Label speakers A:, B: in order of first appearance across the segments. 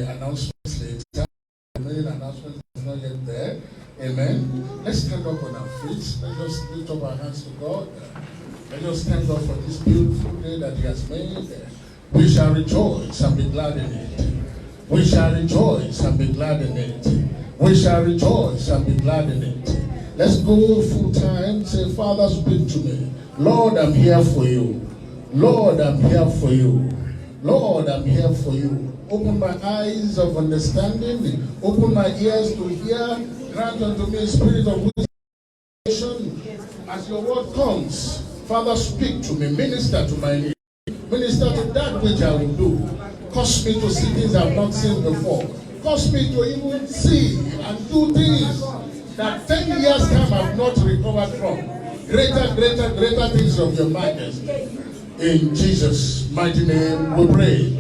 A: the announcements later. The main announcement is not yet there. Amen. Let's stand up on our feet. Let's just lift up our hands to God. Let us thank God for this beautiful day that He has made. We shall rejoice and be glad in it. We shall rejoice and be glad in it. We shall rejoice and be glad in it. Let's go full time. Say, Father, speak to me. Lord, I'm here for you. Lord, I'm here for you. Lord, I'm here for you. Open my eyes of understanding. Open my ears to hear. Grant unto me a spirit of wisdom. As your word comes, Father, speak to me. Minister to my need. Minister to that which I will do. Cause me to see things I've not seen before. Cause me to even see and do things that 10 years time I've not recovered from. Greater things of your majesty. In Jesus' mighty name we pray.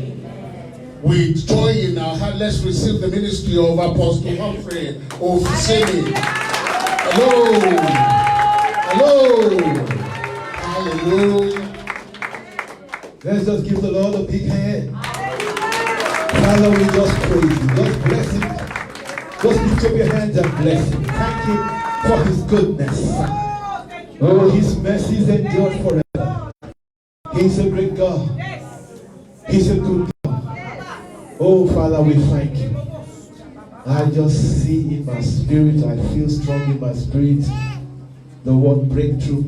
A: With joy in our heart, let's receive the ministry of Apostle Humphrey Ofuseni. Hello. Hallelujah.
B: Let's just give the Lord a big hand. Father, we just praise you. Just bless him. Just lift up your hands and bless him. Thank him for his goodness. Oh, his mercies endure forever. He's a great God. He's a good God. Oh, Father, we thank you. I just see in my spirit, I feel strong in my spirit, the word breakthrough.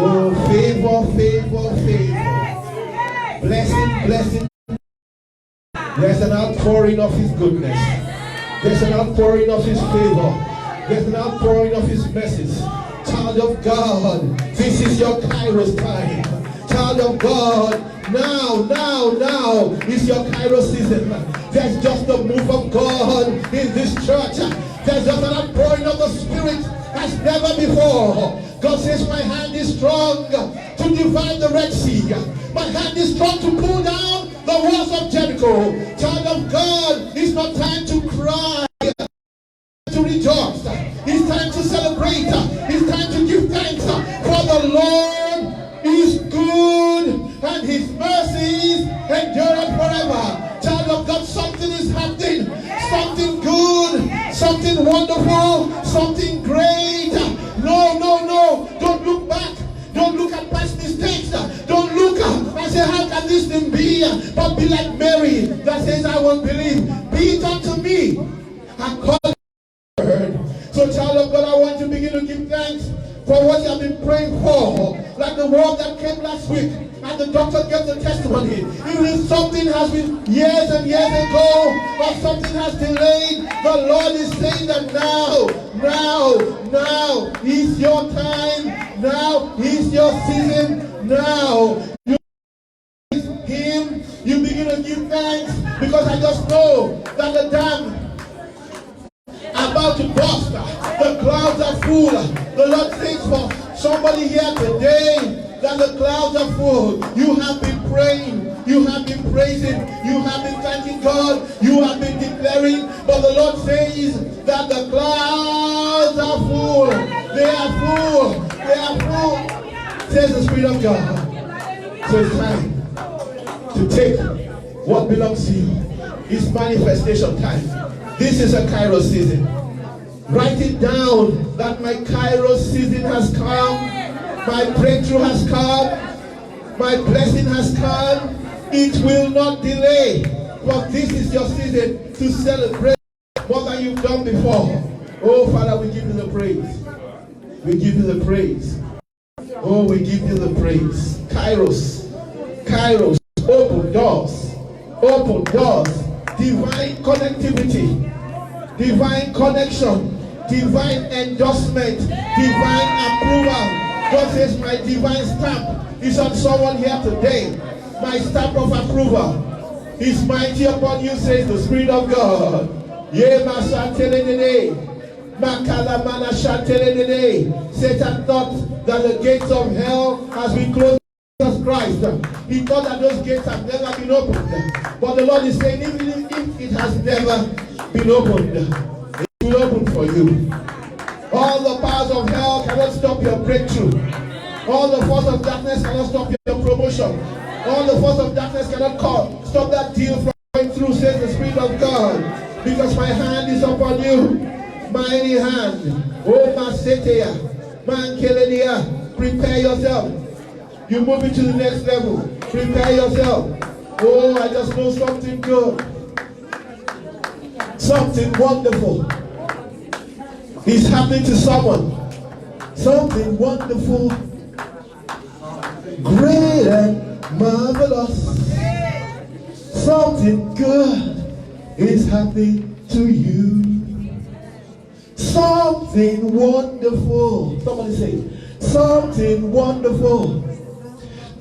B: Oh, favor. Blessing. There's an outpouring of his goodness. There's an outpouring of his favor. There's an outpouring of his message. Child of God, this is your Kairos time. Child of God, now is your Kairos season. There's just a move of God in this church. There's just an outpouring of the Spirit as never before. God says, my hand is strong to divide the Red Sea. My hand is strong to pull down the walls of Jericho. Child of God, it's not time to cry, to rejoice. It's time to celebrate. It's time to give thanks. For the Lord is good and his mercies endure forever. Child of God, something is happening. Something good, something wonderful, something great. No. Don't look back. Don't look at past mistakes. Don't look and say, how can this thing be? But be like Mary that says, I won't believe. Be it unto me. According to the word. So, child of God, I want you to begin to give thanks for what you have been praying for. Like the word that came last week. And the doctor gave the testimony. Even if something has been years and years ago, or something has delayed, the Lord is saying that now is your time. Now is your season. Now you him. You begin to give thanks because I just know that the dam about to burst. The clouds are full. The Lord says for somebody here today that the clouds are full. You have been praying. You have been praising. You have been thanking God. You have been declaring. But the Lord says that the clouds are full. They are full. They are full. Says the Spirit of God. So it's time to take what belongs to you. It's manifestation time. This is a Kairos season. Write it down that my Kairos season has come. My breakthrough has come. My blessing has come. It will not delay. But this is your season to celebrate more than you've done before. Oh, Father, we give you the praise. We give you the praise. Oh, we give you the praise. Kairos. Open doors. Open doors. Divine connectivity. Divine connection. Divine endorsement. Divine approval. God says my divine stamp is on someone here today. My stamp of approval is mighty upon you, says the Spirit of God. Satan thought that the gates of hell has been closed to Jesus Christ. He thought that those gates have never been opened. But the Lord is saying, even if it has never been opened, it will open for you. All the powers of hell cannot stop your breakthrough. All the force of darkness cannot stop your promotion. All the force of darkness cannot stop that deal from going through, says the Spirit of God. Because my hand is upon you. Mighty hand. Oh, Masetea. Mankelenia. Prepare yourself. You move into the next level. Prepare yourself. Oh, I just know something good. Something wonderful is happening to someone. Something wonderful, great and marvelous. Something good is happening to you. Something wonderful. Somebody say, something wonderful,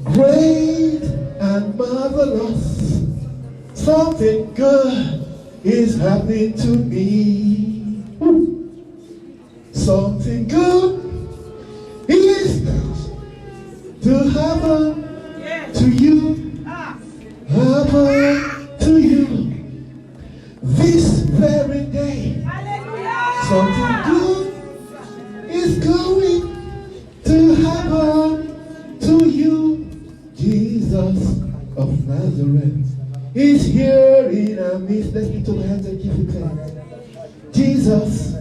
B: great and marvelous. Something good is happening to me. Something good is to happen to you. Happen to you this very day. Something good is going to happen to you. Jesus of Nazareth is here in our midst. Let's lift our hands and give it thanks. Jesus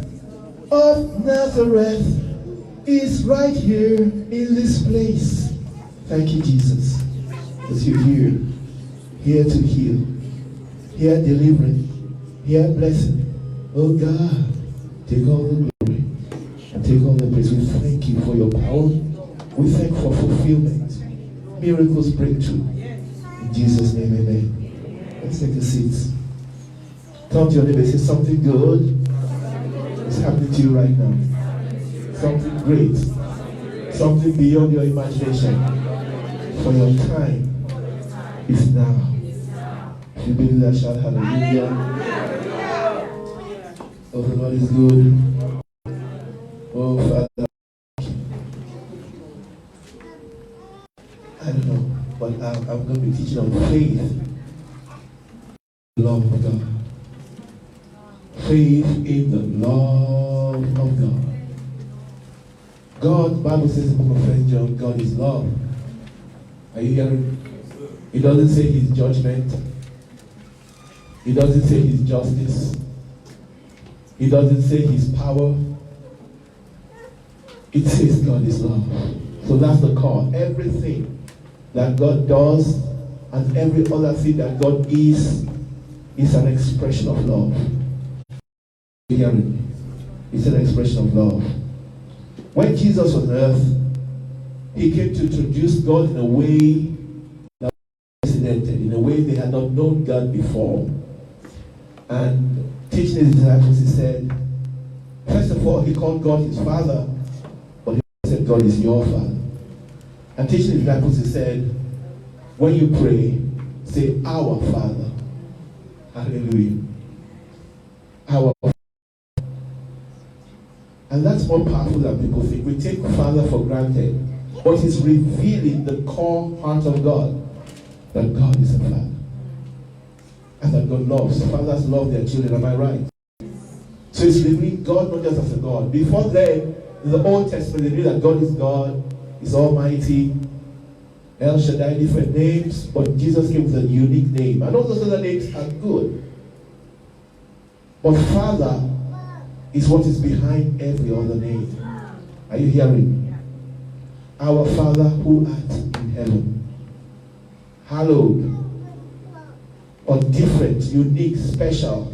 B: of Nazareth is right here in this place. Thank you, Jesus, because you're here to heal, here delivering, here blessing. Oh God, take all the glory and take all the praise. We thank you for your power. We thank you for fulfillment, miracles, breakthrough. In Jesus' name, amen. Let's take a seat. Turn to your neighbor and say, something good is happening to you right now. Something great. Something beyond your imagination. For your time is now. If you believe that, shout hallelujah. Oh, the Lord is good. Oh, Father. I don't know, but I'm going to be teaching on faith. Love of God. Faith in the love of God. God, Bible says in the book of 1 John, God is love. Are you hearing? It doesn't say his judgment. It doesn't say his justice. It doesn't say his power. It says God is love. So that's the call. Everything that God does and every other thing that God is an expression of love. You hearing me? It's an expression of love. When Jesus was on earth, he came to introduce God in a way that was unprecedented, in a way they had not known God before. And teaching his disciples, he said, first of all, he called God his Father, but he said, God is your Father. And teaching his disciples, he said, when you pray, say, our Father. Hallelujah. Our Father. And that's more powerful than people think. We take Father for granted. But it's revealing the core heart of God. That God is a Father. And that God loves. Fathers love their children. Am I right? So it's revealing God not just as a God. Before then, in the Old Testament, they knew that God is God. He's almighty. El Shaddai, different names. But Jesus came with a unique name. And all those other names are good. But Father is what is behind every other name. Are you hearing? Our Father who art in heaven, hallowed, or different, unique, special,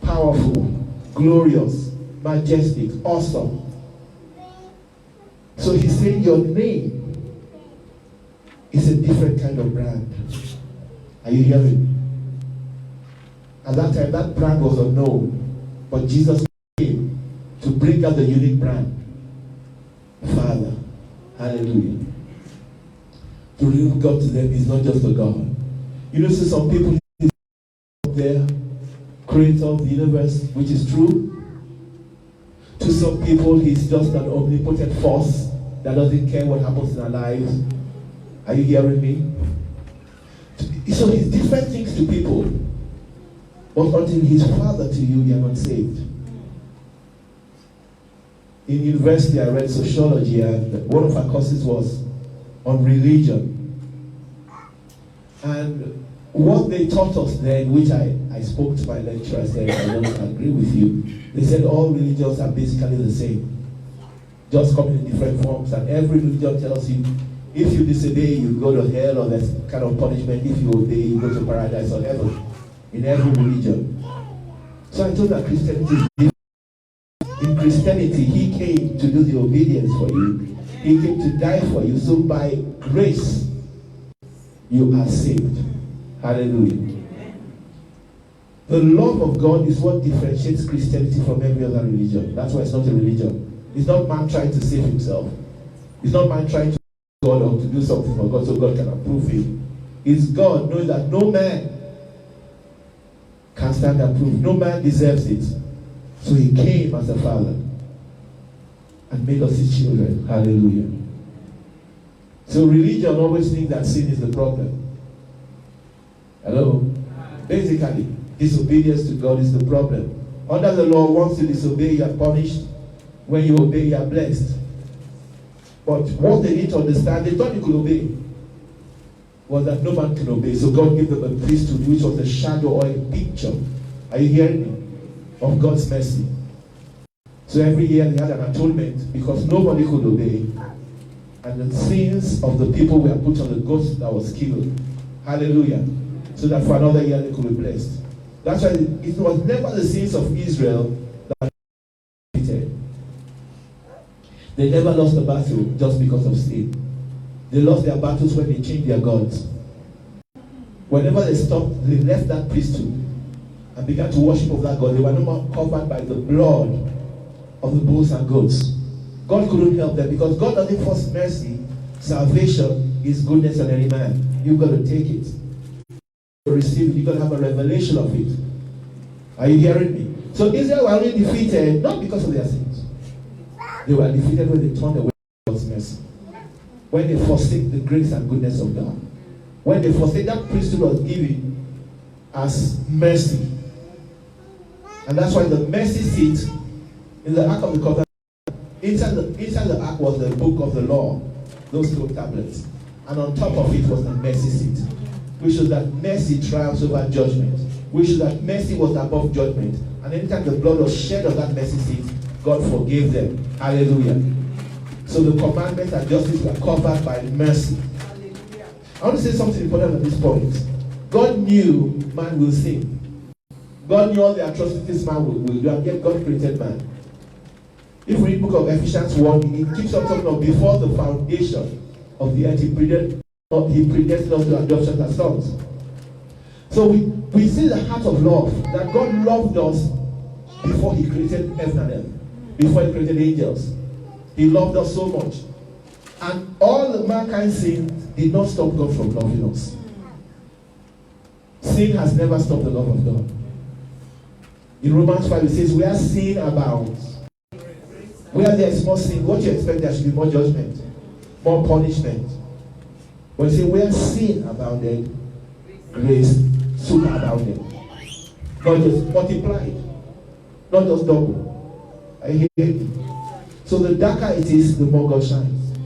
B: powerful, glorious, majestic, awesome. So he's saying your name is a different kind of brand. Are you hearing? At that time, that brand was unknown. But Jesus came to bring out the unique brand. Father. Hallelujah. To reveal God to them is not just a God. You know, see some people up there, creator of the universe, which is true. To some people, he's just an omnipotent force that doesn't care what happens in our lives. Are you hearing me? So he's different things to people. But until he's Father to you, you are not saved. in university I read sociology, and one of our courses was on religion. And what they taught us then, which I spoke to my lecturer, I said, I don't agree with you. They said all religions are basically the same, just coming in different forms, and every religion tells you, if you disobey, you go to hell, or there's kind of punishment. If you obey, you go to paradise or heaven, in every religion. So I told that Christianity is different. In Christianity, he came to do the obedience for you. He came to die for you. So by grace, you are saved. Hallelujah. The love of God is what differentiates Christianity from every other religion. That's why it's not a religion. It's not man trying to save himself. It's not man trying to God or to do something for God so God can approve him. It's God knowing that no man can stand approved. No man deserves it. So he came as a father and made us his children. Hallelujah. So religion always thinks that sin is the problem. Hello? Basically, disobedience to God is the problem. Under the law, once you disobey, you are punished. When you obey, you are blessed. But what they need to understand, they thought you could obey, was that no man can obey. So God gave them a priesthood, which was a shadow or a picture. Are you hearing me? Of God's mercy. So every year they had an atonement because nobody could obey. And the sins of the people were put on the goat that was killed. Hallelujah. So that for another year they could be blessed. That's why it was never the sins of Israel that were repeated. They never lost the battle just because of sin. They lost their battles when they changed their gods. Whenever they stopped, they left that priesthood and began to worship of that God. They were no more covered by the blood of the bulls and goats. God couldn't help them because God doesn't force mercy. Salvation is goodness on any man. You've got to take it. To receive it, you've got to have a revelation of it. Are you hearing me? So Israel were only defeated not because of their sins. They were defeated when they turned away from God's mercy. When they forsake the grace and goodness of God. When they forsake that priesthood was given as mercy. And that's why the mercy seat in the Ark of the Covenant, inside the Ark was the book of the law, those 12 tablets. And on top of it was the mercy seat, which shows that mercy triumphs over judgment, which shows that mercy was above judgment. And anytime the blood was shed on that mercy seat, God forgave them. Hallelujah. So the commandments and justice were covered by mercy. Hallelujah. I want to say something important at this point. God knew man will sin. God knew all the atrocities man will do, and yet God created man. If we read the book of Ephesians 1, it keeps on talking of before the foundation of the earth, he predestined us to adoption as sons. So we see the heart of love, that God loved us before he created heaven and earth, before he created angels. He loved us so much. And all the mankind sin did not stop God from loving us. Sin has never stopped the love of God. In Romans 5 it says, where sin abounds, where there is more sin, what you expect, there should be more judgment, more punishment. When you say where sin abounded, grace superabounded. Not just multiplied, not just double. I hear you. So the darker it is, the more God shines.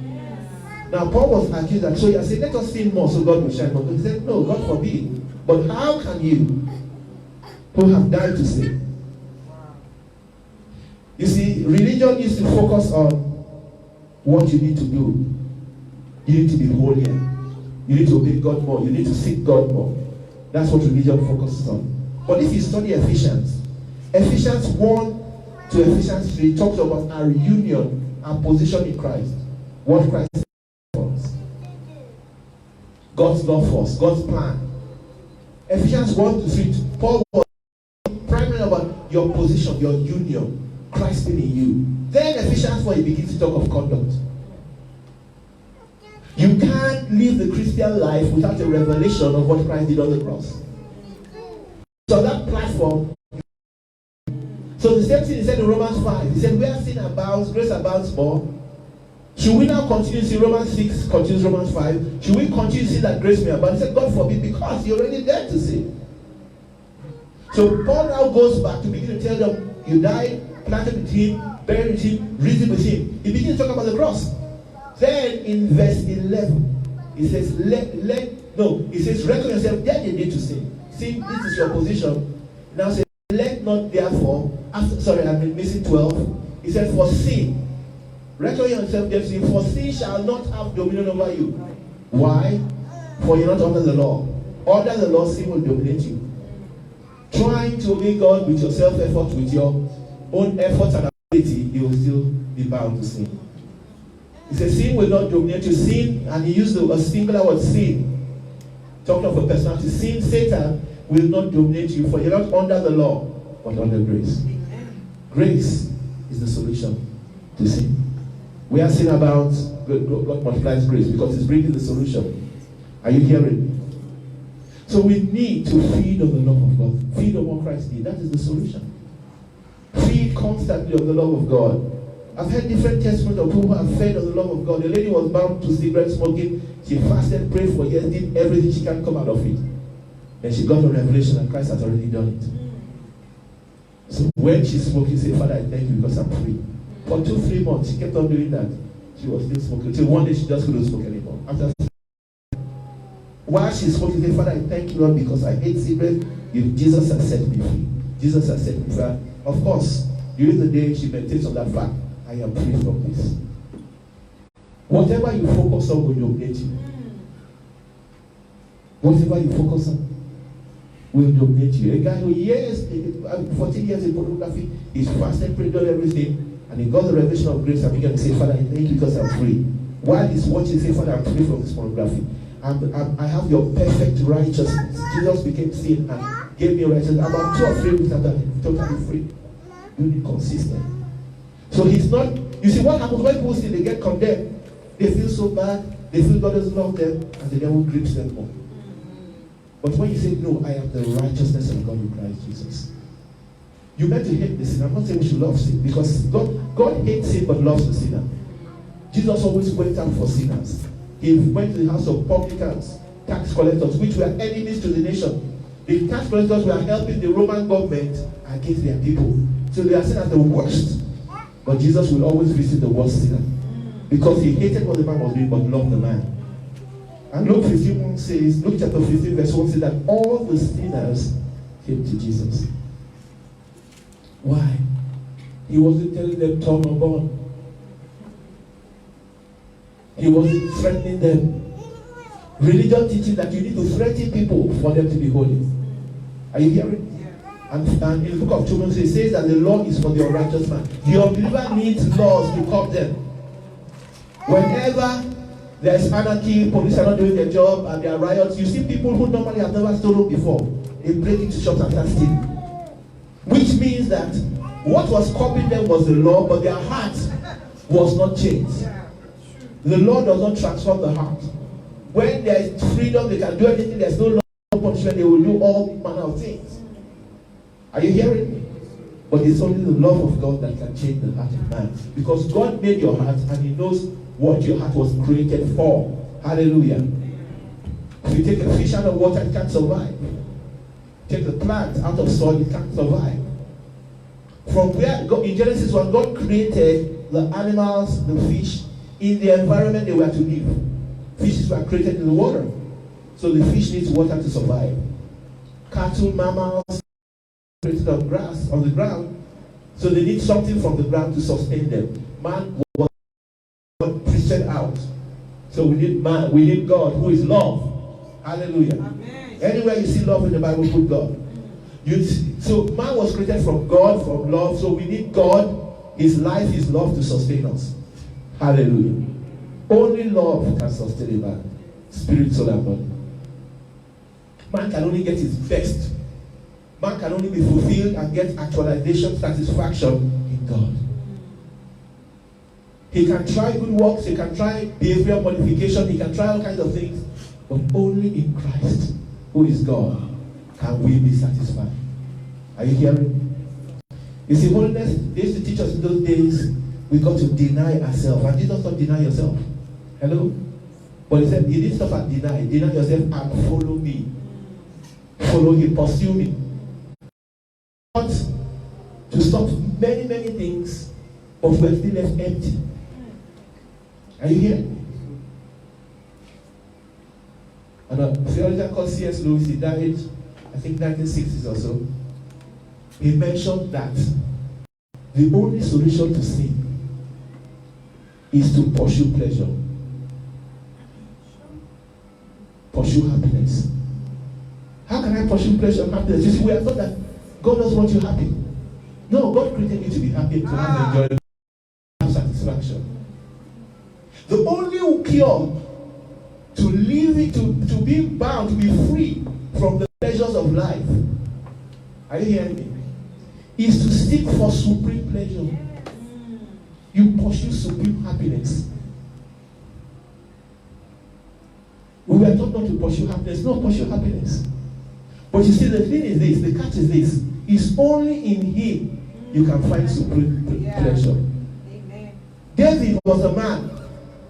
B: Now Paul was accused that, so he said, let us sin more so God will shine more. He said, no, God forbid. But how can you, who have died to sin? You see, religion used to focus on what you need to do. You need to be holier. You need to obey God more. You need to seek God more. That's what religion focuses on. But if you study Ephesians 1 to Ephesians 3 talks about our union, our position in Christ. What Christ is for us. God's love for us, God's plan. Ephesians 1 to 3, Paul was primarily about your position, your union, Christ being in you. Then Ephesians 4, he begins to talk of conduct. You can't live the Christian life without a revelation of what Christ did on the cross. So that platform. So the same thing he said in Romans 5. He said, where sin abounds, grace abounds more. Should we now continue to see Romans 6, continues Romans 5? Should we continue to see that grace may abound? He said, God forbid, because you're already dead to sin. So Paul now goes back to begin to tell them, you died, planted with him, buried with him, risen with him. He begins to talk about the cross. Then in verse 11, he says, he says, reckon yourself dead indeed to sin. Sin, this is your position. Now say, let not therefore, I'm missing 12. He said, for sin, reckon yourself dead to sin, for sin shall not have dominion over you. Why? For you're not under the law. Under the law, sin will dominate you. Trying to obey God with your self-effort, with your own effort and ability, you will still be bound to sin. He says sin will not dominate you. Sin, and he used a singular word, sin. Talking of a personality. Sin, Satan, will not dominate you, for you're not under the law, but under grace. Grace is the solution to sin. We are sin abounds, God multiplies grace, because it's bringing the solution. Are you hearing? So we need to feed on the love of God. Feed on what Christ did. That is the solution. Feed constantly on the love of God. I've heard different testimonies of people who have fed on the love of God. The lady was bound to cigarette smoking. She fasted, prayed for years, did everything she can come out of it. Then she got a revelation that Christ has already done it. So when she smoked, she said, Father, I thank you because I'm free. For 2-3 months, she kept on doing that. She was still smoking. Till one day she just couldn't smoke anymore. After while she's smoking, she said, Father, I thank you, Lord, because I hate cigarettes. Jesus has set me free. Jesus has set me free. Of course, during the day, she meditates on that fact. I am free from this. Whatever you focus on will dominate you. Whatever you focus on will dominate you. A guy who 14 years in pornography, he's fasted, prayed, done everything, and he got the revelation of grace and began to say, Father, I thank you because I'm free. While he's watching, he said, Father, I'm free from this pornography. I have your perfect righteousness. Jesus became sin and gave me righteousness. About 2 or 3 weeks after, he's totally free. Really consistent. So he's not, you see what happens when people see they get condemned. They feel so bad, they feel God doesn't love them, and the devil grips them more. But when you say, no, I am the righteousness of God in Christ Jesus. You meant to hate the sin. I'm not saying we should love sin, because God hates sin but loves the sinner. Jesus always went out for sinners. He went to the house of publicans, tax collectors, which were enemies to the nation. The tax collectors were helping the Roman government against their people. So they are seen as the worst. But Jesus will always visit the worst sinner. Because he hated what the man was doing, but loved the man. And Luke 15 says, Luke chapter 15 verse 1 says that all the sinners came to Jesus. Why? He wasn't telling them turn or burn. He wasn't threatening them. Religion teaches that you need to threaten people for them to be holy. Are you hearing? And in the book of Romans it says that the law is for the unrighteous man. The unbeliever needs laws to curb them. Whenever there's anarchy, police are not doing their job, and there are riots, you see people who normally have never stolen before. They break into shops and start stealing. Which means that what was curbing them was the law, but their heart was not changed. The law does not transform the heart. When there is freedom, they can do anything. There's no law, no punishment. They will do all manner of things. Are you hearing me? But it's only the love of God that can change the heart of man. Because God made your heart and he knows what your heart was created for. Hallelujah. If you take a fish out of water, it can't survive. Take the plant out of soil, it can't survive. From where, in Genesis 1, God created the animals, the fish, in the environment they were to live. Fishes were created in the water. So the fish needs water to survive. Cattle, mammals, created on grass, on the ground. So they need something from the ground to sustain them. Man was preached out. So we need man, we need God who is love. Hallelujah. Amen. Anywhere you see love in the Bible, put God. So man was created from God, from love. So we need God, his life, his love to sustain us. Hallelujah. Only love can sustain a man, spirit, soul, and body. Man can only get his best. Man can only be fulfilled and get actualization, satisfaction in God. He can try good works, he can try behavioral modification, he can try all kinds of things, but only in Christ, who is God, can we be satisfied. Are you hearing? You see, holiness, they used to teach us in those days, we got to deny ourselves. And Jesus said, deny yourself. Hello? But he said, he didn't stop at deny. Deny yourself and follow me. Follow him, pursue me. Not to stop many, many things but we're still left empty. Are you here? And a theologian called C.S. Lewis, he died, I think, 1960s or so. He mentioned that the only solution to sin is to pursue pleasure, pursue happiness. How can I pursue pleasure and happiness? You see, we are taught that God doesn't want you happy. No, God created you to be happy, to have enjoyment, to have satisfaction. The only cure to live it, to be bound, to be free from the pleasures of life, are you hearing me? Is to seek for supreme pleasure. You pursue supreme happiness. We were taught not to pursue happiness. No, pursue happiness. But you see, the thing is this, the catch is this, it's only in Him you can find supreme pleasure. Amen. David was a man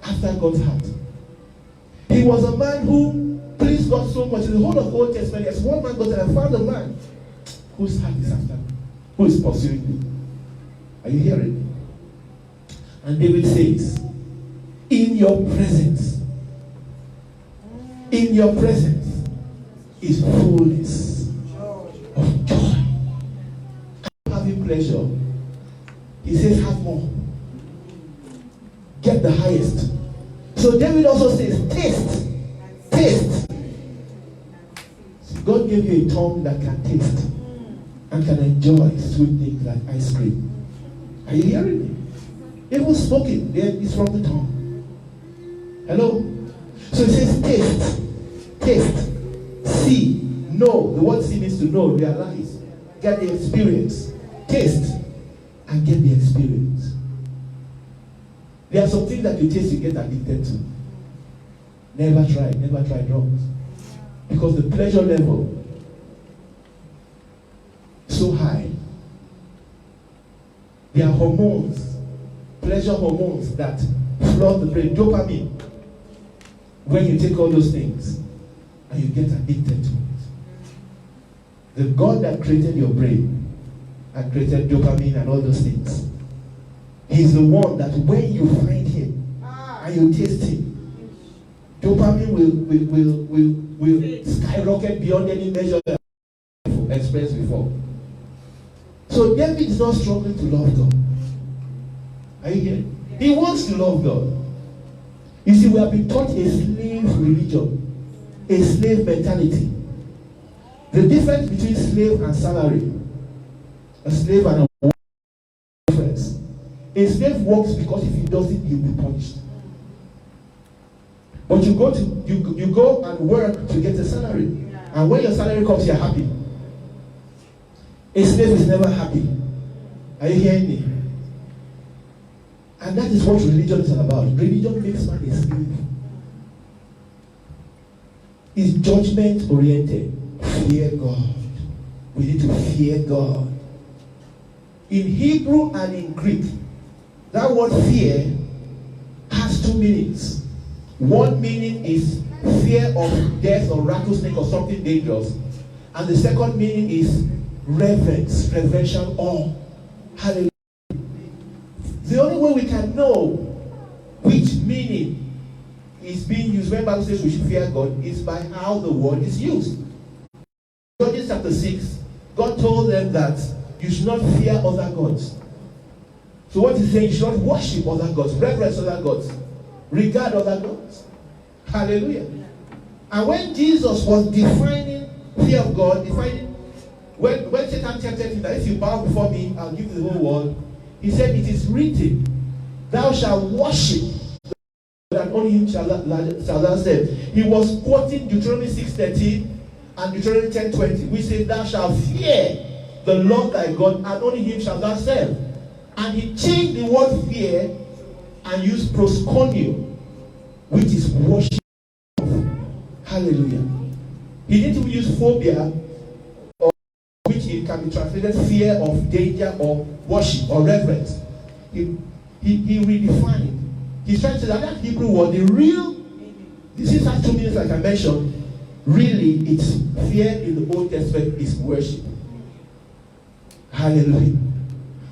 B: after God's heart. He was a man who pleased God so much. In the whole of the Old Testament, there's one man God said, I found a man whose heart is after me, who is pursuing me. Are you hearing me? And David says, in your presence is fullness of joy. Having pleasure, he says, have more. Get the highest. So David also says, taste. God gave you a tongue that can taste and can enjoy sweet things like ice cream. Are you hearing me? It was spoken. It's from the tongue. Hello? So it says taste, see, know. The word see means to know, realize, get the experience. Taste and get the experience. There are some things that you taste, you get addicted to. Never try drugs. Because the pleasure level is so high. There are hormones, pleasure hormones that flood the brain, dopamine. When you take all those things and you get addicted to it. The God that created your brain and created dopamine and all those things, He's the one that when you find Him and you taste Him, dopamine will skyrocket beyond any measure that I've experienced before. So David is not struggling to love God. Are you hearing? He wants to love God. You see, we have been taught a slave religion, a slave mentality. The difference between slave and salary, a slave and a worker, difference. A slave works because if he doesn't, he'll be punished. But you go and work to get a salary, and when your salary comes, you're happy. A slave is never happy. Are you hearing me? And that is what religion is all about. Religion makes man a slave. It's judgment oriented. Fear God. We need to fear God. In Hebrew and in Greek, that word fear has two meanings. One meaning is fear of death or rattlesnake or something dangerous. And the second meaning is reverence, reverential awe. Hallelujah. The only way we can know which meaning is being used when the Bible says we should fear God is by how the word is used. Judges chapter 6, God told them that you should not fear other gods. So what he's saying, you should not worship other gods, reverence other gods, regard other gods. Hallelujah. And when Jesus was defining fear of God, when Satan tempted him that if you bow before me, I'll give you the whole world, he said, it is written, thou shalt worship and only him shall thou serve. He was quoting Deuteronomy 6:13 and Deuteronomy 10:20, which says, thou shalt fear the Lord thy God and only him shall thou serve. And he changed the word fear and used proskuneo, which is worship. Hallelujah. He didn't even use phobia, or which it can be translated fear of danger or worship or reverence. He redefined. He's trying to say that Hebrew word, the real, this is has 2 meanings like I mentioned. Really, it's fear in the Old Testament is worship. Hallelujah.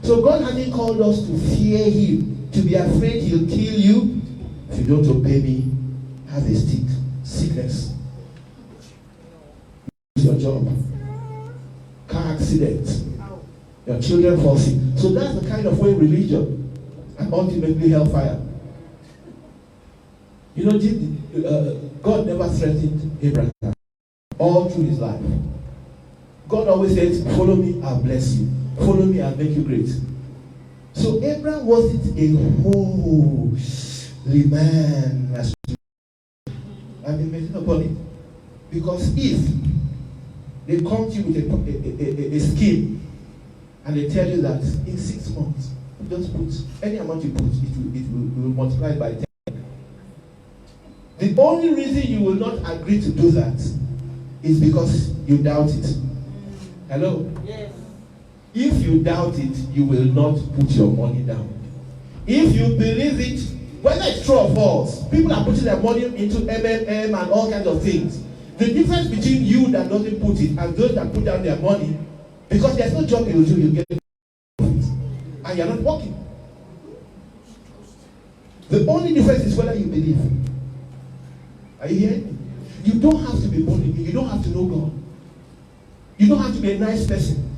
B: So God hasn't called us to fear him, to be afraid he'll kill you. If you don't obey me, have a sickness. Lose your job. Car accident. Your children fall sick. So that's the kind of way religion and ultimately hellfire. You know, God never threatened Abraham all through his life. God always says, follow me, I'll bless you. Follow me, I'll make you great. So Abraham wasn't a holy man. I've been meditating upon it. Because if they come to you with a scheme and they tell you that in 6 months, just put any amount you put, it will multiply by 10. The only reason you will not agree to do that is because you doubt it. Hello? Yes. If you doubt it, you will not put your money down. If you believe it, whether it's true or false, people are putting their money into MMM and all kinds of things. The difference between you that doesn't put it and those that put down their money, because there's no job you do, you get it, and you're not working. The only difference is whether you believe. Are you hearing me? You don't have to be born again. You don't have to know God. You don't have to be a nice person.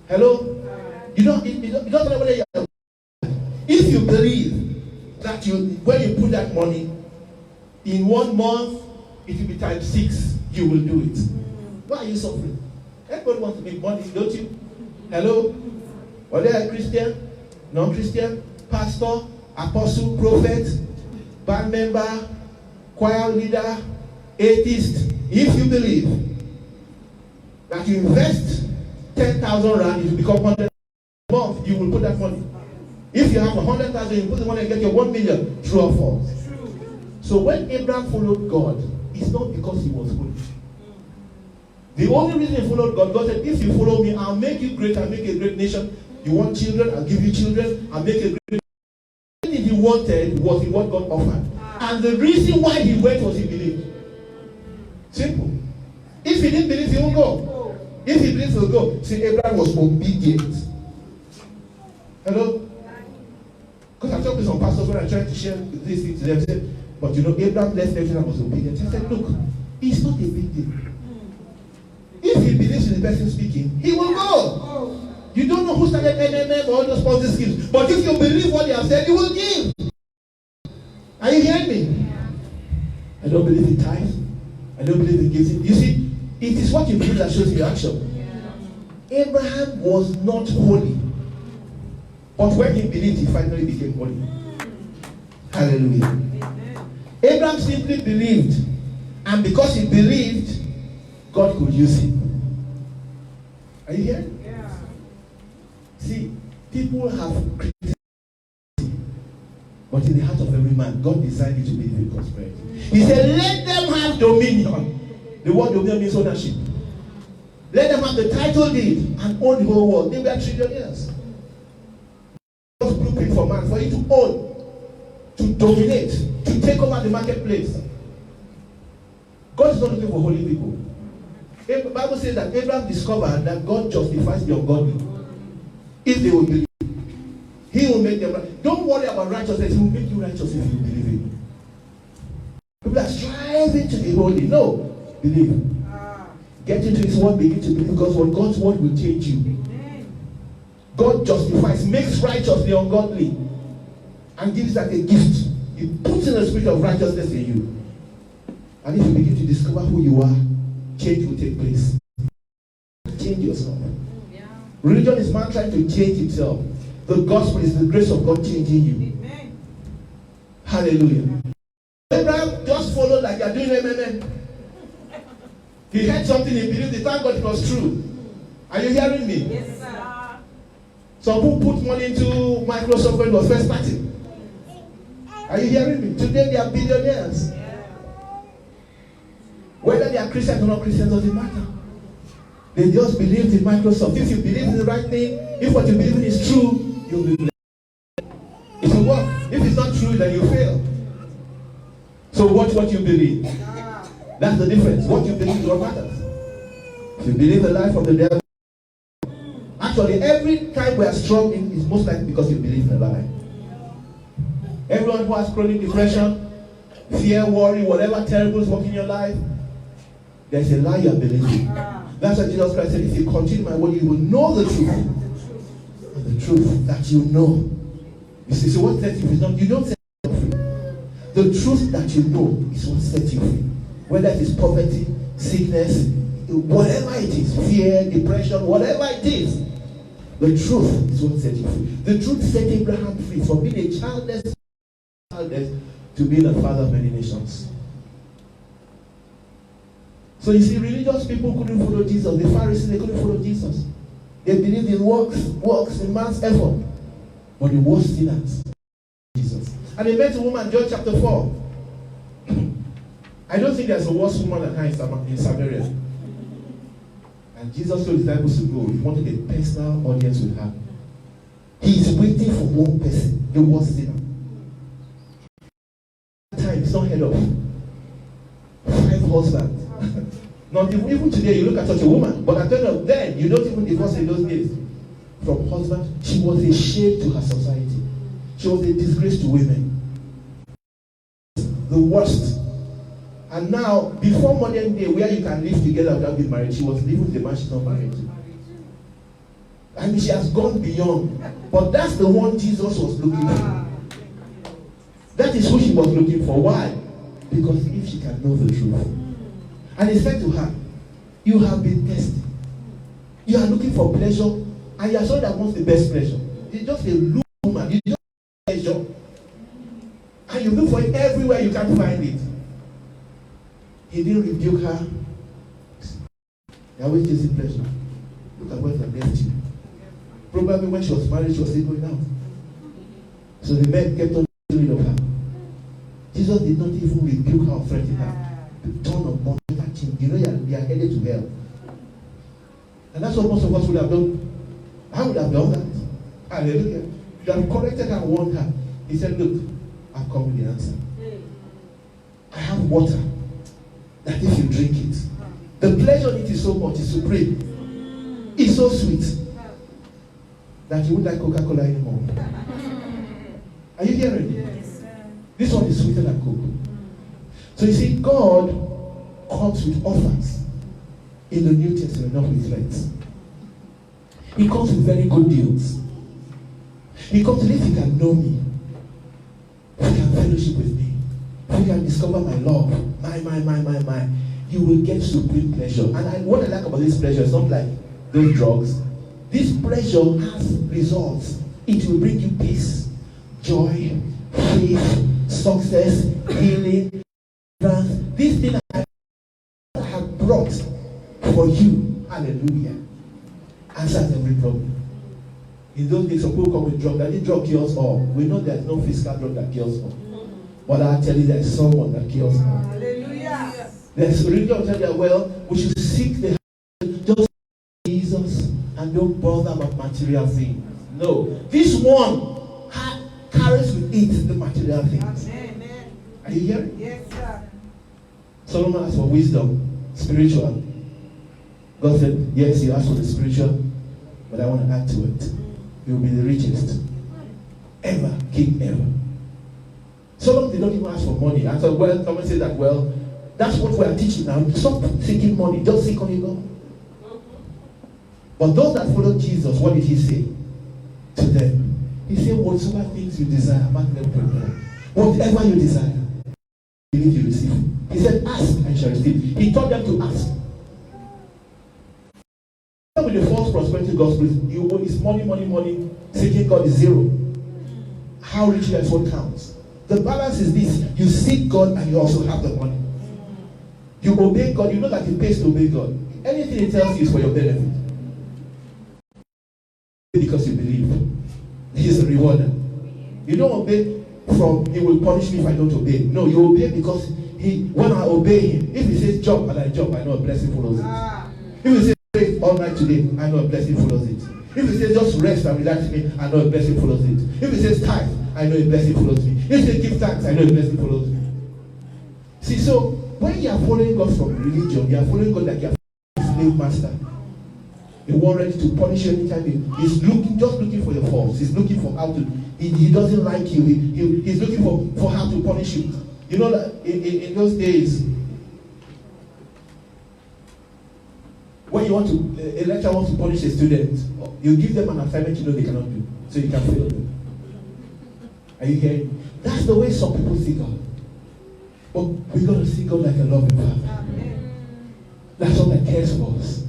B: Hello? You don't know whether you are. If you believe that when you put that money, in 1 month, it will be times 6, you will do it. Why are you suffering? Everybody wants to make money, don't you? Hello? Whether you're a Christian, non-Christian, pastor, apostle, prophet, band member, choir leader, atheist, if you believe that you invest 10,000 rand, it will become 100,000 a month, you will put that money. If you have 100,000, you put the money and get your 1 million, true or false? So when Abraham followed God, it's not because he was foolish. The only reason he followed God, God said, if you follow me, I'll make you great, I'll make a great nation. You want children, I'll give you children, I'll make a great nation. Everything he wanted was what God offered. And the reason why he went was he believed. Simple. If he didn't believe, he won't go. If he believed, he will go. See, Abraham was obedient. Hello? Because I talked to some pastors when I tried to share this thing to them. I said, but you know, Abraham left everything and was obedient. I said, look, it's not a big deal. If he believes in the person speaking, he will go. You don't know who started NMM or all those Ponzi schemes. But if you believe what they have said, you will give. Are you hearing me? I don't believe in tithe. I don't believe in giving. You see, it is what you believe that shows your action. Abraham was not holy. But when he believed, he finally became holy. Hallelujah. Abraham simply believed. And because he believed, God could use him. Are you here? Yeah. See, people have criticism. But in the heart of every man, God designed you to be in prosperity. He said, let them have dominion. The word dominion means ownership. Let them have the title deed and own the whole world. They were trillionaires. God's blueprint for man, for you to own, to dominate, to take over the marketplace. God is not looking for holy people. The Bible says that Abraham discovered that God justifies the ungodly. If they will believe, he will make them right. Don't worry about righteousness. He will make you righteous if you believe in. People are striving to be holy. No. Believe. Get into his word, begin to believe, because what God's word will change you. God justifies, makes righteous the ungodly, and gives that a gift. He puts in a spirit of righteousness in you. And if you begin to discover who you are, change will take place. Change yourself. Yeah. Religion is man trying to change himself. The gospel is the grace of God changing you. Amen. Hallelujah. Abraham just followed like you're doing MMM. He heard something, he believed it, thank God it was true. Are you hearing me? Yes, sir. Some people put money into Microsoft when it was first starting. Are you hearing me? Today they are billionaires. Whether they are Christians or not Christians doesn't matter. They just believed in Microsoft. If you believe in the right thing, if what you believe in is true, you'll be blessed. It will work. If it's not true, then you fail. So watch what you believe. That's the difference. What you believe is what matters. If you believe the lie from the devil, Actually, every time we are struggling is most likely because you believe in a lie. Everyone who has chronic depression, fear, worry, whatever terrible is working in your life, there's a lie you are believing. That's why Jesus Christ said, if you continue my word, you will know the truth. And the truth that you know. You see, so what sets you free? You don't set you free. The truth that you know is what sets you free. Whether it is poverty, sickness, whatever it is, fear, depression, whatever it is, the truth is what sets you free. The truth set Abraham free from being a childless to being a father of many nations. So you see, religious people couldn't follow Jesus. The Pharisees, they couldn't follow Jesus. They believed in works, in man's effort. But the worst sinners, Jesus. And they met a woman, John chapter 4. I don't think there's a worse woman than her in Samaria. And Jesus told his disciples to go. He wanted a personal audience with her. He is waiting for one person, the worst sinner. Time, it's not head of 5 husbands. Not even today, you look at such a woman, but at the end of then, you don't even divorce in those days. From husband, she was a shame to her society. She was a disgrace to women. The worst. And now, before modern day, where you can live together without being married, she was living with the man she's not married to. I mean, she has gone beyond. But that's the one Jesus was looking for. That is who she was looking for. Why? Because if she can know the truth. And he said to her, you have been tested. You are looking for pleasure, and you are someone that wants the best pleasure. You're just a loose woman. You just want pleasure. And you look for it everywhere, you can't find it. He didn't rebuke her. You're always chasing pleasure. Look at what that left you. Probably when she was married, she was still going out. So the men kept on doing of her. Jesus did not even rebuke her or threaten her. The turn of money, you know, you are headed to hell. And that's what most of us would have done. I would have done that. Hallelujah. You have corrected her and warned her. He said, look, I've come with the answer. I have water that if you drink it, the pleasure in it is so much, it's supreme. It's so sweet that you won't like Coca-Cola anymore. Are you hearing me? Yes, this one is sweeter than Coke. So you see, God comes with offers in the New Testament, not with threats. He comes with very good deals. He comes to if you can know me, if you can fellowship with me, if you can discover my love, my, you will get supreme pleasure. And what I like about this pleasure is not like those drugs. This pleasure has results. It will bring you peace, joy, faith, success, healing. This thing I have brought for you, hallelujah, answers every problem. In those days, some people come with drugs. That this drug kills all. We know there's no physical drug that kills all. But I'll tell you, there's someone that kills all. Hallelujah. There's religion will tell you, well, we should seek the just Jesus and don't bother about material things. No. This one carries with it the material things. Amen. Are you hearing? Yes, sir. Solomon asked for wisdom, spiritual. God said, yes, you asked for the spiritual, but I want to add to it. You will be the richest ever, king ever. Solomon did not even ask for money. And so, well, someone said that, well, that's what we are teaching now. Stop seeking money, just seek only God. But those that followed Jesus, what did he say to them? He said, whatsoever things you desire, mark them prepare. Whatever you desire, believe you receive. He said, ask and shall receive. He taught them to ask. With the false prosperity gospel, it's money. Seeking God is zero. How rich you are is what counts. The balance is this: you seek God and you also have the money. You obey God, you know that it pays to obey God. Anything He tells you is for your benefit. Because you believe. He is a rewarder. You don't obey from He will punish me if I don't obey. No, you obey because when I obey Him, if He says jump and I jump, I know a blessing follows it. If He says pray all night today, I know a blessing follows it. If He says just rest and relax me, I know a blessing follows it. If He says tithe, I know a blessing follows me. If He says give thanks, I know a blessing follows me. See, so when you are following God from religion, you are following God like you are a slave master. The one ready to punish you anytime. He's just looking for your faults. He's looking for how to. He doesn't like you. He's looking for how to punish you. You know that in those days, when you want to, a lecturer wants to punish a student, you give them an assignment you know they cannot do, so you can fail them. Are you hearing? That's the way some people see God. But we're going to see God like a loving Father. That's all that cares for us.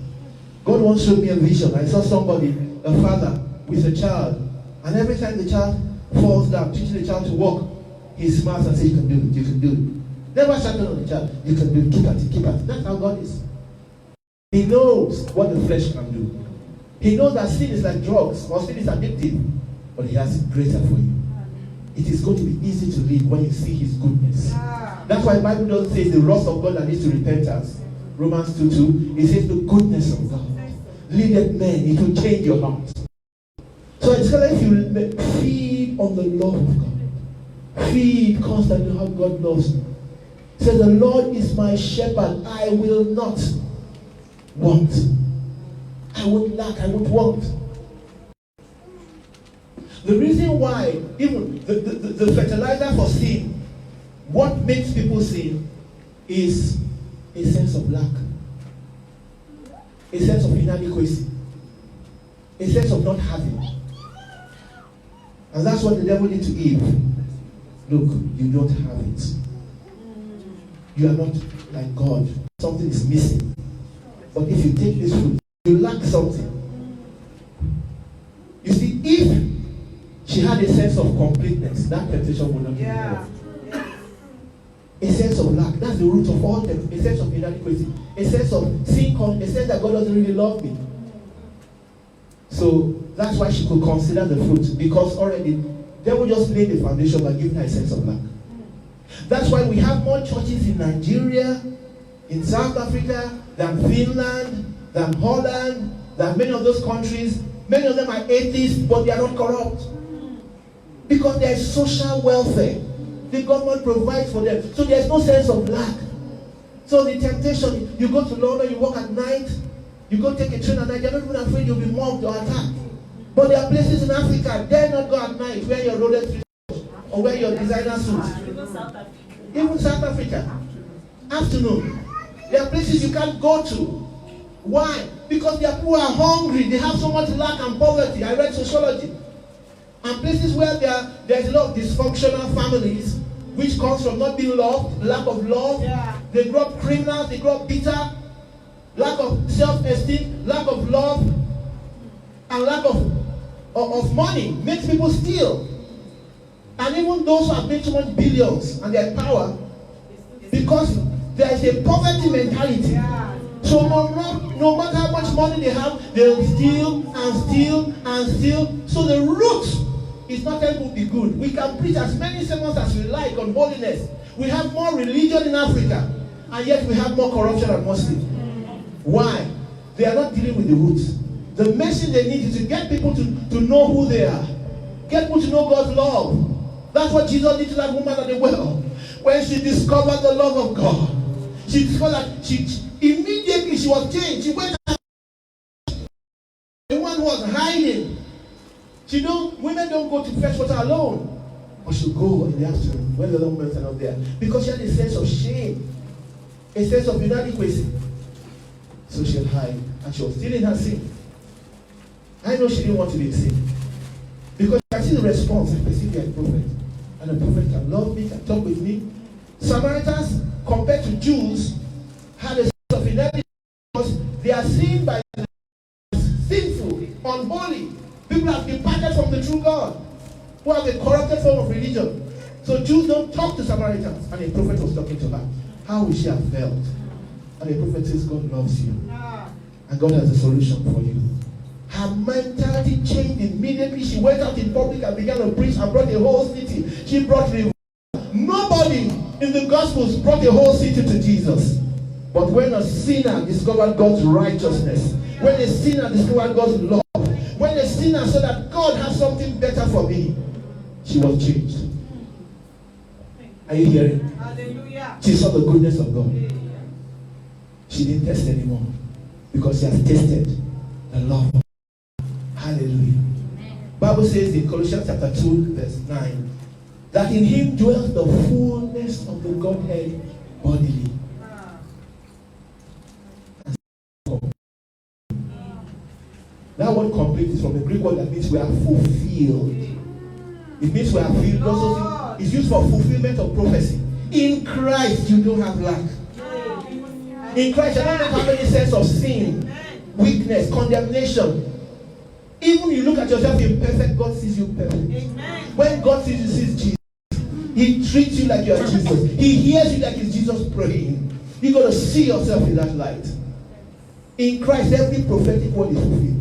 B: God once showed me a vision. I saw somebody, a father, with a child. And every time the child falls down, teaching the child to walk, he smiles and says, you can do it, you can do it. Never shouting on the child, you can do it, keep at it, keep at it. That's how God is. He knows what the flesh can do. He knows that sin is like drugs, or sin is addictive. But he has it greater for you. It is going to be easy to live when you see his goodness. That's why the Bible doesn't say it's the wrath of God that leads to repentance. Romans 2:2, it says the goodness of God. Leadeth men, it will change your heart. So it's kind of like you feed on the love of God. Feed constantly on how God loves you. It says the Lord is my shepherd, I will not want. I won't lack, I won't want. The reason why, even the fertilizer for sin, what makes people sin is a sense of lack, a sense of inadequacy, a sense of not having. And that's what the devil did to Eve. Look, you don't have it. You are not like God. Something is missing. But if you take this fruit, you lack something. You see, if she had a sense of completeness, that temptation would not be involved. A sense of lack, that's the root of all things. A sense of inadequacy, a sense of sin, a sense that God doesn't really love me. So that's why she could consider the fruit, because already the devil just laid the foundation by giving her a sense of lack. That's why we have more churches in Nigeria, in South Africa, than Finland, than Holland, than many of those countries. Many of them are atheists, but they are not corrupt. Because there is social welfare. The government provides for them. So there is no sense of lack. So the temptation, you go to London, you walk at night, you go take a train at night, you're not even afraid you'll be mobbed or attacked. But there are places in Africa, dare not go at night, wear your loaded or wear your designer suit. Even South Africa. Afternoon. There are places you can't go to. Why? Because their people are hungry. They have so much lack and poverty. I read sociology. And places where there's a lot of dysfunctional families, which comes from not being loved, lack of love. Yeah. They grow up criminals, they grow up bitter, lack of self-esteem, lack of love, and lack of money makes people steal. And even those who have made so much billions and their power, because there is a poverty mentality. Yeah. So no matter how much money they have, they'll steal and steal and steal. So the root is not able to be good. We can preach as many sermons as we like on holiness. We have more religion in Africa, and yet we have more corruption and more sin. Why? They are not dealing with the roots. The message they need is to get people to know who they are. Get people to know God's love. That's what Jesus did to that woman at the well. When she discovered the love of God, she discovered that immediately she was changed. She went out. The one who was hiding. Women don't go to fetch water alone. But she'll go in the afternoon when the other women are not there. Because she had a sense of shame. A sense of inadequacy. So she'll hide. And she was still in her sin. I know she didn't want to be in sin. Because I see the response. I perceive you as a prophet. And a prophet can love me, can talk with me. Samaritans, compared to Jews, had a sense of inadequacy because they are seen by sinful, unholy. People have departed from the true God, who have a corrupted form of religion. So Jews don't talk to Samaritans. And a prophet was talking to her. How will she have felt? And the prophet says, God loves you. And God has a solution for you. Her mentality changed immediately. She went out in public and began to preach and brought a whole city. She brought revival. Nobody in the Gospels brought a whole city to Jesus. But when a sinner discovered God's righteousness, when a sinner discovered God's love, when a sinner saw that God has something better for me, she was changed. Are you hearing? Hallelujah. She saw the goodness of God. She didn't test anymore because she has tasted the love of God. Hallelujah. Bible says in Colossians chapter 2, verse 9, that in him dwells the fullness of the Godhead bodily. That word complete is from the Greek word that means we are fulfilled. It means we are filled. Also, it's used for fulfillment of prophecy. In Christ, you don't have lack. In Christ, you don't have any sense of sin, weakness, condemnation. Even you look at yourself imperfect, God sees you perfect. When God sees you, sees Jesus. He treats you like you are Jesus. He hears you like it's Jesus praying. You got to see yourself in that light. In Christ, every prophetic word is fulfilled.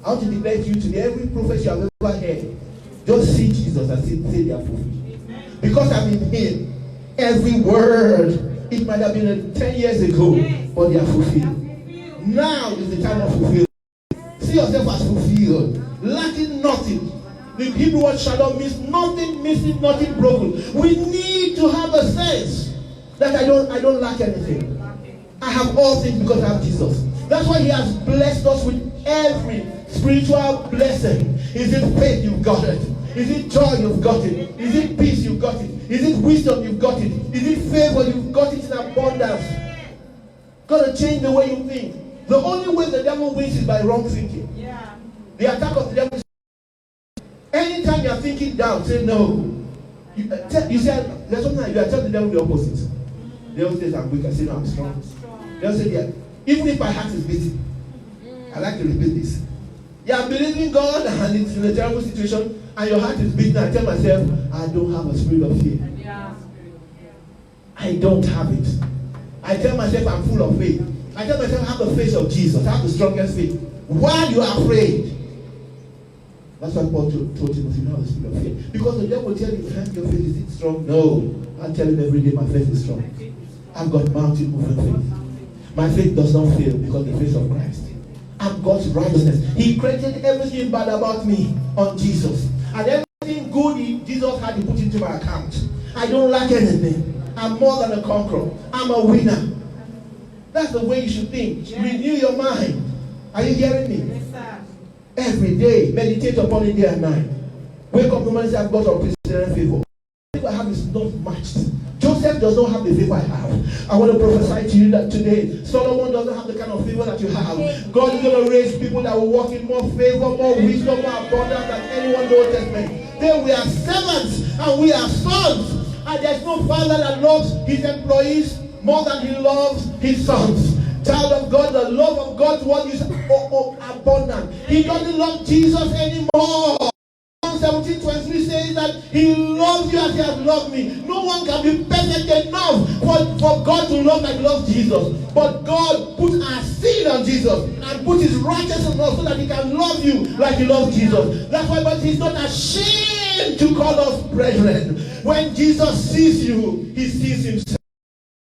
B: I want to declare to you today, every prophecy you have ever heard, just see Jesus and say they are fulfilled. Because I'm in him, every word, it might have been 10 years ago, but they are fulfilled. Now is the time of fulfillment. See yourself as fulfilled, lacking nothing. The Hebrew word shalom means nothing missing, nothing broken. We need to have a sense that I don't lack anything. I have all things because I have Jesus. That's why he has blessed us with every spiritual blessing. Is it faith? You've got it. Is it joy? You've got it. Is it peace? You've got it. Is it wisdom? You've got it. Is it favor? You've got it in abundance. Got to change the way you think. The only way the devil wins is by wrong thinking. Yeah. The attack of the devil is anytime you are thinking down, say no. You say there's something you are telling the devil the opposite. The devil says I'm weak. I say no, I'm strong. The devil says yeah. Even if my heart is beating, I like to repeat this. You are believing God and it's in a terrible situation and your heart is beating. I tell myself, I don't have a spirit of fear. I don't have it. I tell myself I'm full of faith. I tell myself I have the faith of Jesus. I have the strongest faith. While you are afraid. That's why Paul told Timothy, you have the spirit of fear. Because the devil will tell you, your faith, is it strong? No. I tell him every day my faith is strong. I've got mountain moving faith. My faith does not fail because the faith of Christ. I'm God's righteousness. He credited everything bad about me on Jesus. And everything good Jesus had, he put into my account. I don't lack anything. I'm more than a conqueror. I'm a winner. That's the way you should think. Yes. Renew your mind. Are you hearing me? Yes, sir. Every day, meditate upon it day and night. Wake up in the morning and say, I've got unprecedented favor. The favor I have is not matched. Joseph does not have the favor I have. I want to prophesy to you that today, Solomon doesn't have the kind of favor that you have. God is going to raise people that will walk in more favor, more wisdom, more abundance than anyone in the Old Testament. Then we are servants and we are sons. And there's no father that loves his employees more than he loves his sons. Child of God, the love of God toward you is abundant. He doesn't love Jesus anymore. 17:23 says that he loves you as he has loved me. No one can be perfect enough for God to love like he loves Jesus. But God put our sin on Jesus and put his righteousness on us so that he can love you like he loves Jesus. That's why but he's not ashamed to call us brethren. When Jesus sees you, he sees himself.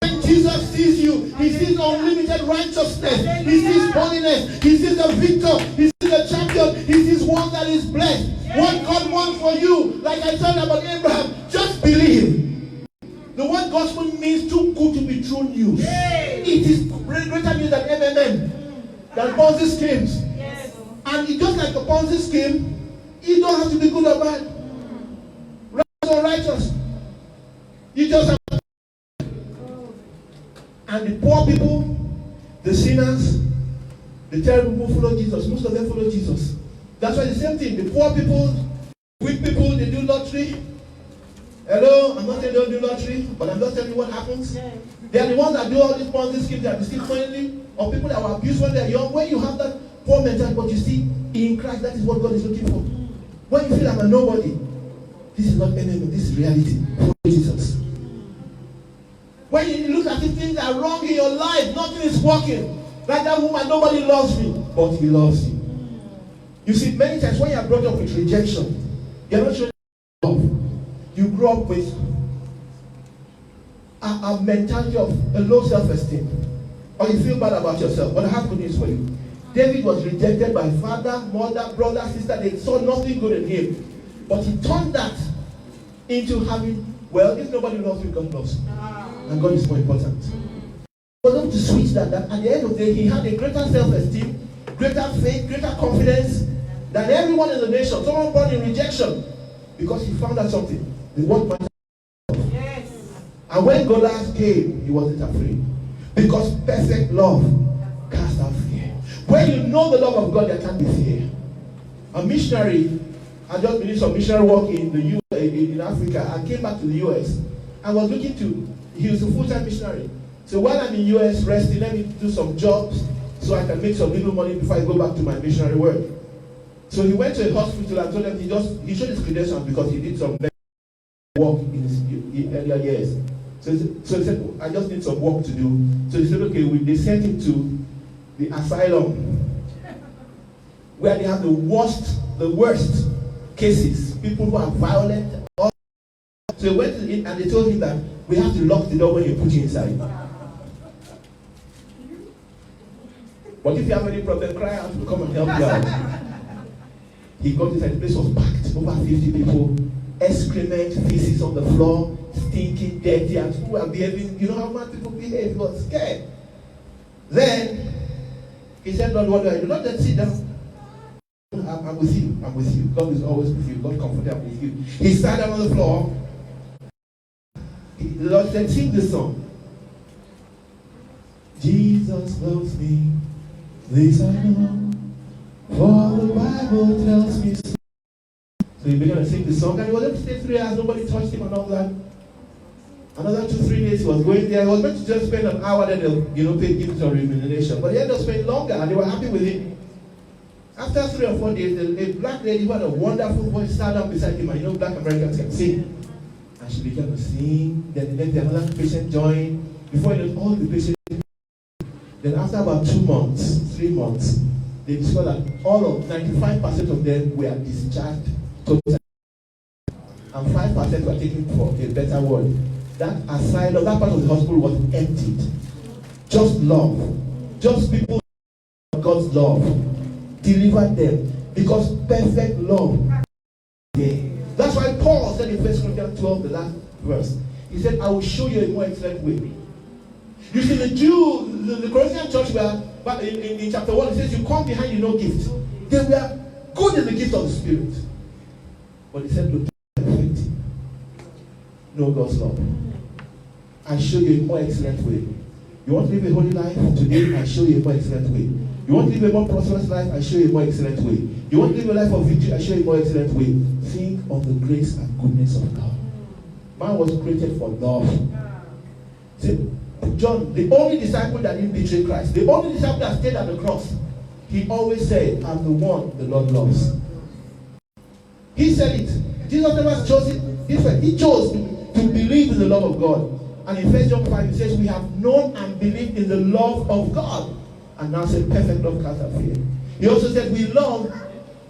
B: When Jesus sees you, he sees unlimited righteousness. He sees holiness. He sees the victor. He sees the champion. He sees one that is blessed. What God wants for you, like I told about Abraham, just believe. The word gospel means too good to be true news. It is greater news than MMM, than Ponzi schemes. And it just like a Ponzi scheme, you don't have to be good or bad. Righteous or righteous. You just have to. And the poor people, the sinners, the terrible people follow Jesus. Most of them follow Jesus. That's why the same thing. The poor people, weak people, they do lottery. Hello, I'm not saying they don't do lottery, but I'm just telling you what happens. They are the ones that do all these Ponzi schemes that receive money, or people that were abused when they are young. When you have that poor mentality, but you see, in Christ, that is what God is looking for. When you feel I'm a nobody, this is not enemy, this is reality. Follow Jesus. When you look at if things are wrong in your life, nothing is working. Like that woman, nobody loves me, but he loves you. You see, many times when you are brought up with rejection, you're not sure love. You grow up with a mentality of a low self-esteem, or you feel bad about yourself. But I have good news for you. David was rejected by father, mother, brother, sister. They saw nothing good in him. But he turned that into having, well, if nobody loves you, God loves you. And God is more important. He was able to switch that at the end of the day, he had a greater self-esteem greater faith, greater confidence than everyone in the nation. Someone born in rejection because he found out something. What matters. Yes. And when Goliath came, he wasn't afraid. Because perfect love casts out fear. When you know the love of God, there can't be fear. A missionary, I just finished some missionary work in the in Africa. I came back to the US. I was looking to, he was a full-time missionary. So while I'm in US resting, let me do some jobs so I can make some little money before I go back to my missionary work. So he went to a hospital and told them he showed his credentials because he did some work in his earlier years. So he said, I just need some work to do. So he said, okay, they sent him to the asylum where they have the worst cases, people who are violent. So he went in and they told him that we have to lock the door when you put you inside. But if you have any problem, cry out, we'll come and help you out. He got inside, the place was packed, over 50 people, excrement, feces on the floor, stinking, dirty, and people were behaving. You know how mad people behave? He was scared. Then he said, Lord, what do I do? Not just sit down. I'm with you. I'm with you. God is always with you. God comforted with you. He sat down on the floor. The Lord said, sing this song. Jesus loves me, this I know, for the Bible tells me so. So he began to sing the song, and he was able to stay 3 hours. Nobody touched him and all that. Another 2-3 days he was going there. He was meant to just spend an hour, then they'll pay him some remuneration. But he ended up spending longer, and they were happy with him. After 3 or 4 days, a black lady who had a wonderful voice sat down beside him, and black Americans can sing. And she began to sing. Then another patient joined. Before you know, all the patients. Then after about 2 months, 3 months, they discovered that all of 95% of them were discharged totally, and 5% were taken for a better world. That asylum, that part of the hospital was emptied. Just love, just people, God's love delivered them because perfect love. That's why Paul said in 1 Corinthians 12, the last verse, he said, I will show you a more excellent way. You see, the Corinthian church were, but in chapter 1, it says, you come behind you no gift. They were good in the gift of the Spirit. But he said, look, know God's love. I show you a more excellent way. You want to live a holy life? Today, I show you a more excellent way. You want to live a more prosperous life? I show you a more excellent way. You want to live a life of victory? I show you a more excellent way. Think of the grace and goodness of God. Man was created for love. See, John, the only disciple that didn't betray Christ, the only disciple that stayed at the cross, he always said, I'm the one the Lord loves. He said it. Jesus never chose it. He chose to believe in the love of God. And in 1 John 5, he says, we have known and believed in the love of God. And now said, perfect love casts out fear. He also said, we love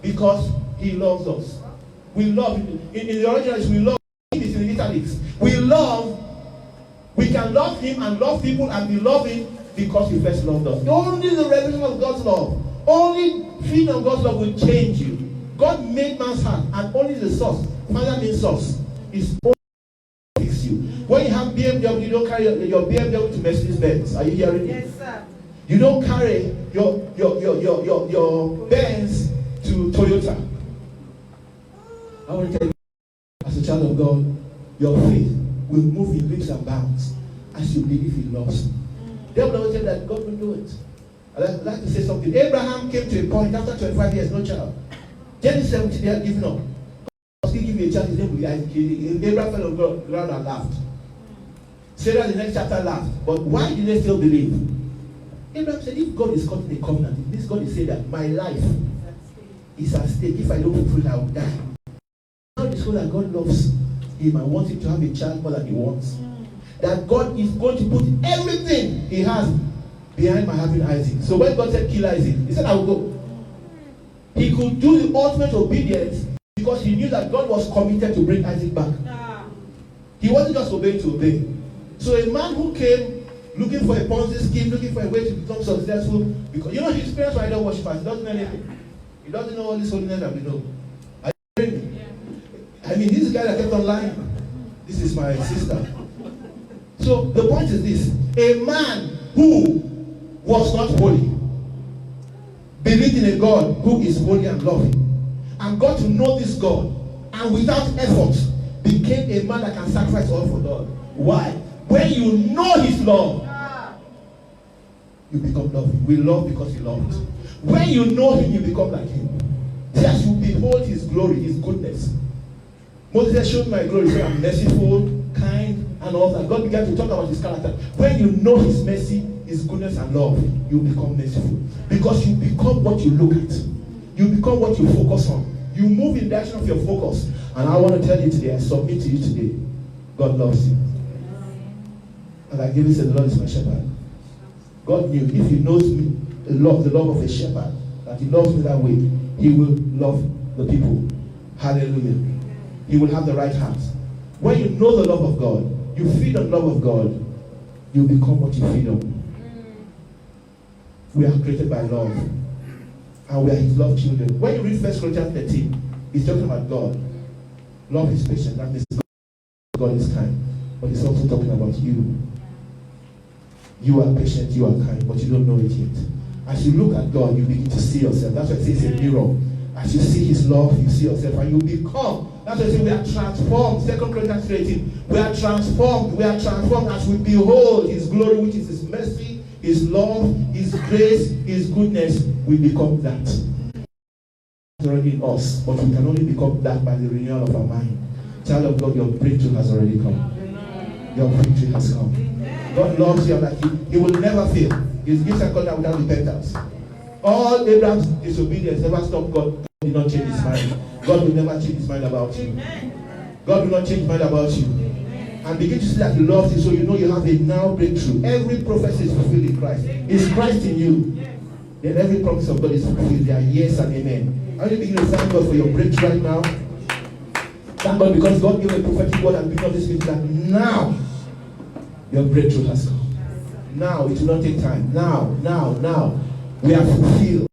B: because he loves us. We love. In the original, we love. It's in italics. We love. We can love him and love people and be loving because he first loved us. Only the revelation of God's love, only feeding on God's love will change you. God made man's heart, and only the source, Father means source, is only to fix you. When you have BMW, you don't carry your BMW to Mercedes-Benz. Are you hearing me?
C: Yes, sir.
B: You don't carry your Benz to Toyota. I want to tell you, as a child of God, your faith will move in leaps and bounds as you believe he loves you. The devil always said that God will do it. I'd like to say something. Abraham came to a point after 25 years, no child. Genesis 17, they had given up. God still give you a child, his name will be Isaac. Abraham fell on the ground and laughed. Sarah, the next chapter, laughed. But why did they still believe? Abraham said, if God is cutting a covenant, this God is saying that my life is at stake. If I don't fulfill it, I will die. Now it's so that God loves him and wants him to have a child more than he wants. That God is going to put everything he has behind my having Isaac. So when God said kill Isaac, he said I will go. He could do the ultimate obedience because he knew that God was committed to bring Isaac back. He wasn't just obeying to obey. So a man who came looking for a Ponzi scheme, looking for a way to become successful, because his parents were idol worshippers. He doesn't know anything. He doesn't know all this holiness that we know. Are you hearing me? Yeah. I mean, this guy that kept on lying. This is my sister. So the point is this: a man who was not holy, believed in a God who is holy and loving, and got to know this God, and without effort became a man that can sacrifice all for God. Why? When you know his love, you become loving. We love because he loved. When you know him, you become like him. See, as you behold his glory, his goodness. Moses said, "Show me my glory." So I'm merciful, kind, and all that. God began to talk about his character. When you know his mercy, his goodness and love, you become merciful. Because you become what you look at. You become what you focus on. You move in the direction of your focus. And I want to tell you today, I submit to you today, God loves you. And I give you, said, the Lord is my shepherd. God knew if he knows me, the love of a shepherd, that he loves me that way, he will love the people. Hallelujah. He will have the right heart. When you know the love of God, you feed on the love of God, you become what you feed on. We are created by love. And we are his love children. When you read 1 Corinthians 13, he's talking about God. Love is patient. That means God is kind. But he's also talking about you. You are patient, you are kind, but you don't know it yet. As you look at God, you begin to see yourself. That's why it says a mirror. As you see his love, you see yourself, and you become. That's why it says we are transformed. 2 Corinthians 13. We are transformed. We are transformed as we behold his glory, which is his mercy, his love, his grace, his goodness. We become that. It's already in us, but we can only become that by the renewal of our mind. Child of God, your breakthrough has already come. Your victory has come. God loves you like he will never fail. His gifts are called out without repentance. All Abraham's disobedience never stopped God. God did not change his mind. God will never change his mind about you. God will not change his mind about you. And begin to see that he loves you, so you know you have a now breakthrough. Every prophecy is fulfilled in Christ. Is Christ in you? Then every promise of God is fulfilled. They are yes and amen. How do you begin to thank God for your breakthrough right now? Thank God because God gave a prophetic word and because this means that now your breakthrough has come. Now, it will not take time. Now. We are fulfilled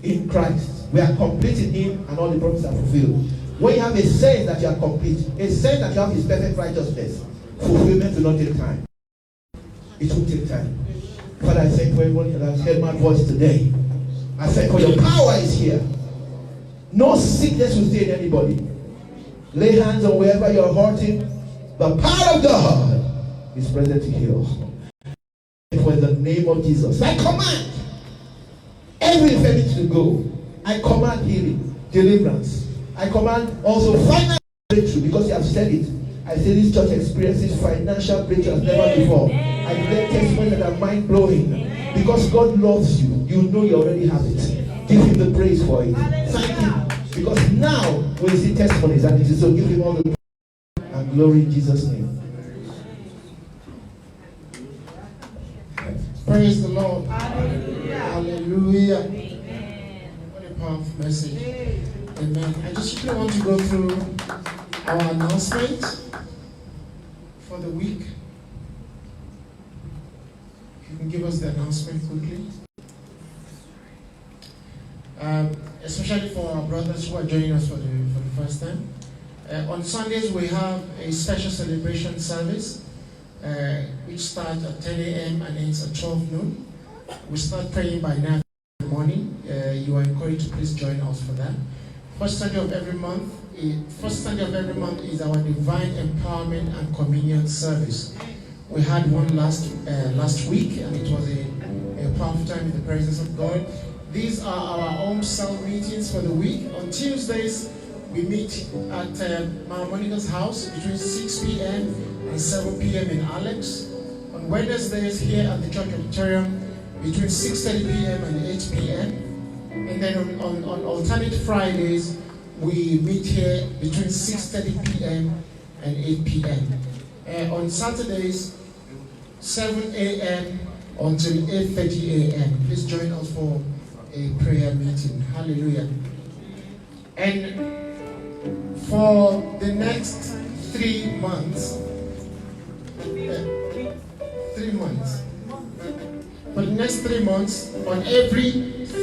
B: in Christ. We are complete in him and all the promises are fulfilled. When you have a sense that you are complete, a sense that you have his perfect righteousness, fulfillment will not take time. It will take time. Father, I thank for everyone that has heard my voice today. I thank for your power is here. No sickness will stay in anybody. Lay hands on wherever you are hurting. The power of God is present to heal. For the name of Jesus, I command every infirmity to go. I command healing, deliverance. I command also financial breakthrough because you have said it. I say this church experiences financial breakthrough as never before. I declare testimonies that are mind-blowing. Because God loves you, you know you already have it. Give him the praise for it. Thank him. Because now we see testimonies and it is so. Give him all the praise and glory in Jesus' name.
A: Praise the Lord. Hallelujah. Hallelujah. Amen. What a powerful message. Amen. I just really want to go through our announcement for the week. If you can give us the announcement quickly. Especially for our brothers who are joining us for the first time. On Sundays we have a special celebration service. Which starts at 10 a.m. and ends at 12 noon. We start praying by 9 in the morning. You are encouraged to please join us for that. First Sunday of every month is our Divine Empowerment and Communion service. We had one last week, and it was a powerful time in the presence of God. These are our own cell meetings for the week. On Tuesdays, we meet at Mama Monica's house between 6 p.m. and 7 p.m. in Alex. On Wednesdays here at the church auditorium between 6:30 p.m. and 8 p.m. And then on alternate Fridays, we meet here between 6:30 p.m. and 8 p.m. On Saturdays, 7 a.m. until 8:30 a.m. Please join us for a prayer meeting. Hallelujah. And for the next 3 months, for the next 3 months, on every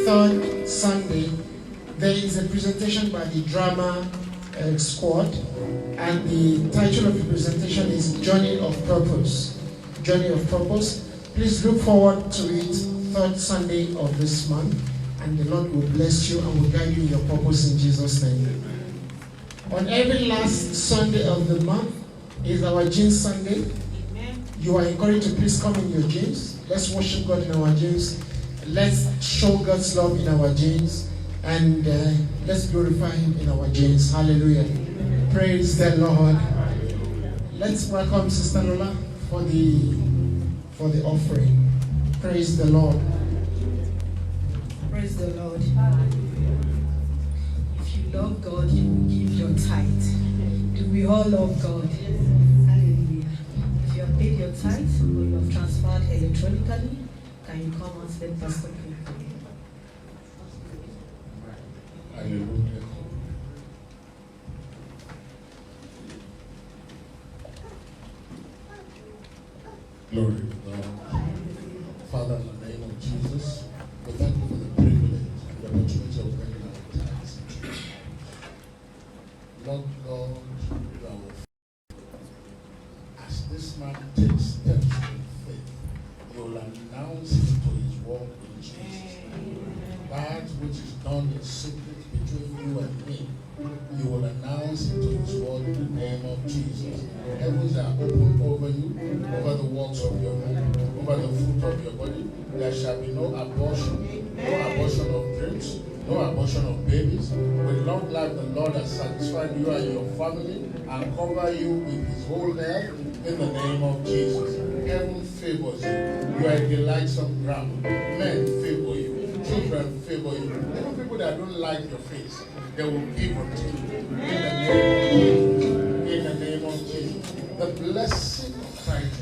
A: third Sunday, there is a presentation by the drama squad, and the title of the presentation is Journey of Purpose. Journey of Purpose. Please look forward to it, third Sunday of this month.
C: and the Lord will bless you and will guide you in your purpose in Jesus' name. On every last Sunday of the month is our jeans Sunday. You are encouraged to please come in your jeans. Let's worship God in our jeans. Let's show God's love in our jeans. And let's glorify Him in our jeans. Hallelujah. Praise the Lord. Let's welcome Sister Lola for the offering. Praise the Lord.
D: Praise the Lord. If you love God, you will give your tithe. Do we all love God? Hallelujah. If you have paid your tithe or you have transferred electronically, can you come and let Pastor pray for you?
A: Hallelujah. Glory to God. Father, in the name of Jesus, we thank you for the privilege and the opportunity of bringing our tithes. Lord God, you are our Father. As this man takes steps in faith, you will announce him to his work in Jesus' name. That which is done in secret between you and me, you will announce it to his word in the name of Jesus. Heavens are open over you, over the works of your hand, over the fruit of your body. There shall be no abortion of dreams, no abortion of babies. With long life, the Lord has satisfied you and your family and cover you with his whole health in the name of Jesus. Heaven favors you. You are a delightsome ground. Men favor you. Children favor you. Even people that don't like your face, they will give unto you. In the name of Jesus. The blessing of Christ